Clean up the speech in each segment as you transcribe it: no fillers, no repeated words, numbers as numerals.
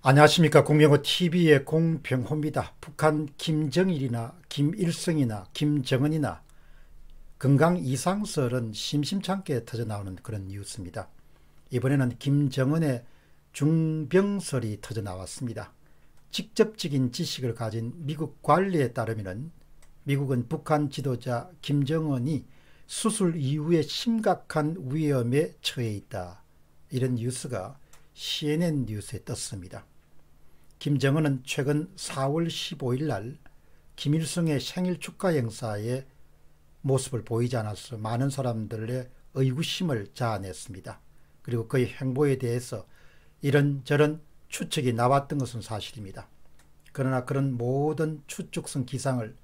안녕하십니까. 공병호TV의 공병호입니다. 북한 김정일이나 김일성이나 김정은이나 건강 이상설은 심심찮게 터져나오는 그런 뉴스입니다. 이번에는 김정은의 중병설이 터져나왔습니다. 직접적인 지식을 가진 미국 관리에 따르면 미국은 북한 지도자 김정은이 수술 이후에 심각한 위험에 처해 있다. 이런 뉴스가 CNN 뉴스에 떴습니다. 김정은은 최근 4월 15일 날 김일성의 생일 축하 행사에 모습을 보이지 않아서 많은 사람들의 의구심을 자아냈습니다. 그리고 그의 행보에 대해서 이런저런 추측이 나왔던 것은 사실입니다. 그러나 그런 모든 추측성 기상을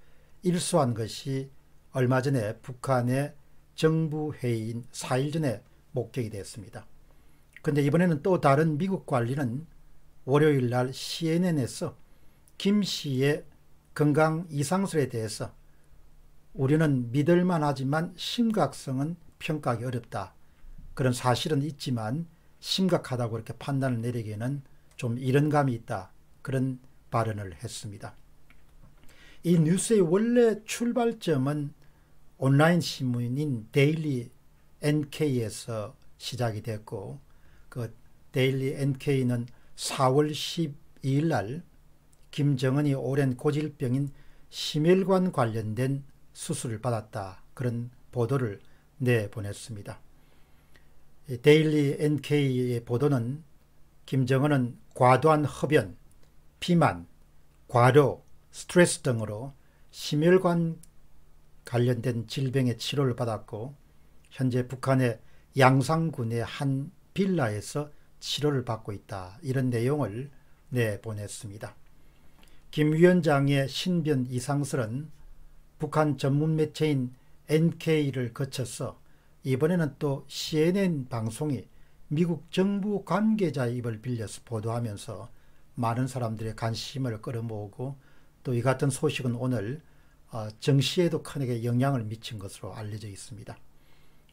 일소한 것이 얼마 전에 북한의 정부회의인 4일 전에 목격이 됐습니다. 그런데 이번에는 또 다른 미국 관리는 월요일 날 CNN에서 김 씨의 건강 이상설에 대해서 우리는 믿을만 하지만 심각성은 평가하기 어렵다. 그런 사실은 있지만 심각하다고 이렇게 판단을 내리기에는 좀 이런 감이 있다. 그런 발언을 했습니다. 이 뉴스의 원래 출발점은 온라인 신문인 데일리 NK에서 시작이 됐고, 그 데일리 NK는 4월 12일 날 김정은이 오랜 고질병인 심혈관 관련된 수술을 받았다. 그런 보도를 내보냈습니다. 데일리 NK의 보도는 김정은은 과도한 흡연, 비만, 과로, 스트레스 등으로 심혈관 관련된 질병의 치료를 받았고 현재 북한의 양산군의 한 빌라에서 치료를 받고 있다. 이런 내용을 내보냈습니다. 김 위원장의 신변 이상설은 북한 전문 매체인 NK를 거쳐서 이번에는 또 CNN 방송이 미국 정부 관계자의 입을 빌려서 보도하면서 많은 사람들의 관심을 끌어모으고 또 이 같은 소식은 오늘 정시에도 크게 영향을 미친 것으로 알려져 있습니다.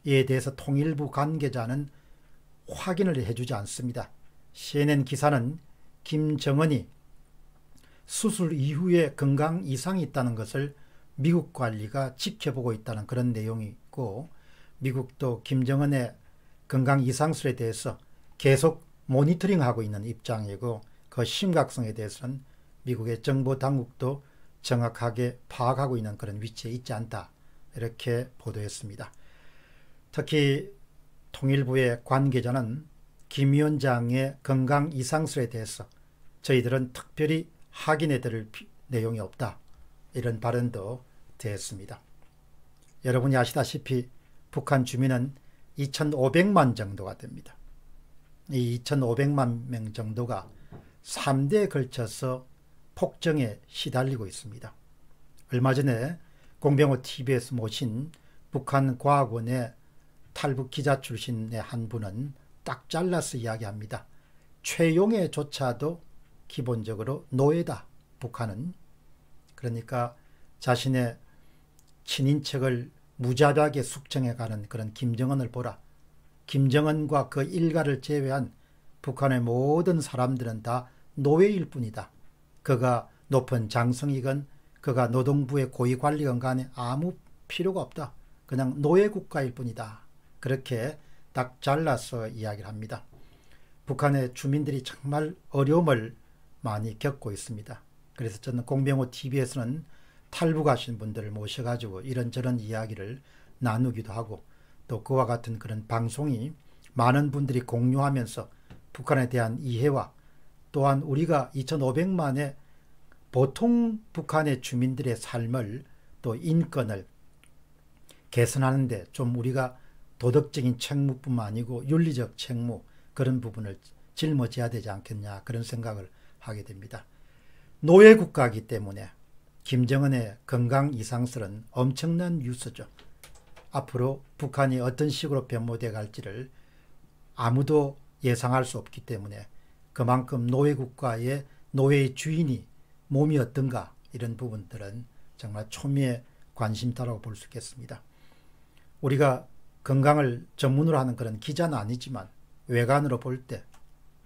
이에 대해서 통일부 관계자는 확인을 해주지 않습니다. CNN 기사는 김정은이 수술 이후에 건강 이상이 있다는 것을 미국 관리가 지켜보고 있다는 그런 내용이 있고, 미국도 김정은의 건강 이상설에 대해서 계속 모니터링하고 있는 입장이고 그 심각성에 대해서는 미국의 정보 당국도 정확하게 파악하고 있는 그런 위치에 있지 않다. 이렇게 보도했습니다. 특히 통일부의 관계자는 김 위원장의 건강 이상설에 대해서 저희들은 특별히 확인해 드릴 내용이 없다. 이런 발언도 됐습니다. 여러분이 아시다시피 북한 주민은 2,500만 정도가 됩니다. 이 2,500만 명 정도가 3대에 걸쳐서 폭정에 시달리고 있습니다. 얼마 전에 공병호TV에서 모신 북한 과학원의 탈북 기자 출신의 한 분은 딱 잘라서 이야기합니다. 최용해조차도 기본적으로 노예다. 북한은. 그러니까 자신의 친인척을 무자비하게 숙청해가는 그런 김정은을 보라. 김정은과 그 일가를 제외한 북한의 모든 사람들은 다 노예일 뿐이다. 그가 높은 장성이건 그가 노동부의 고위관리건 간에 아무 필요가 없다. 그냥 노예국가일 뿐이다. 그렇게 딱 잘라서 이야기를 합니다. 북한의 주민들이 정말 어려움을 많이 겪고 있습니다. 그래서 저는 공병호TV에서는 탈북하신 분들을 모셔가지고 이런저런 이야기를 나누기도 하고 또 그와 같은 그런 방송이 많은 분들이 공유하면서 북한에 대한 이해와 또한 우리가 2,500만의 보통 북한의 주민들의 삶을 또 인권을 개선하는데 좀 우리가 도덕적인 책무뿐만 아니고 윤리적 책무 그런 부분을 짊어져야 되지 않겠냐 그런 생각을 하게 됩니다. 노예국가이기 때문에 김정은의 건강 이상설은 엄청난 뉴스죠. 앞으로 북한이 어떤 식으로 변모되어 갈지를 아무도 예상할 수 없기 때문에 그만큼 노예국가의 노예의 주인이 몸이 어떤가 이런 부분들은 정말 초미의 관심사라고 볼 수 있겠습니다. 우리가 건강을 전문으로 하는 그런 기자는 아니지만 외관으로 볼 때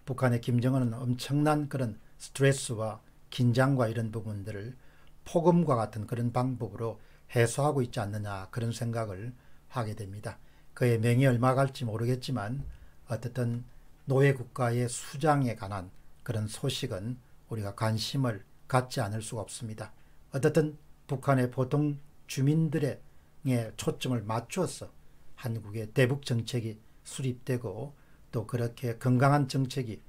북한의 김정은은 엄청난 그런 스트레스와 긴장과 이런 부분들을 폭음과 같은 그런 방법으로 해소하고 있지 않느냐, 그런 생각을 하게 됩니다. 그의 명이 얼마 갈지 모르겠지만 어쨌든 노예국가의 수장에 관한 그런 소식은 우리가 관심을 갖지 않을 수가 없습니다. 어쨌든 북한의 보통 주민들의 초점을 맞추어서 한국의 대북 정책이 수립되고 또 그렇게 건강한 정책이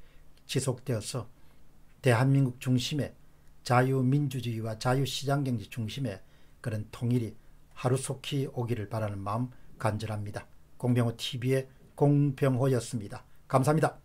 지속되어서 대한민국 중심의 자유민주주의와 자유시장경제 중심의 그런 통일이 하루속히 오기를 바라는 마음 간절합니다. 공병호 TV의 공병호였습니다. 감사합니다.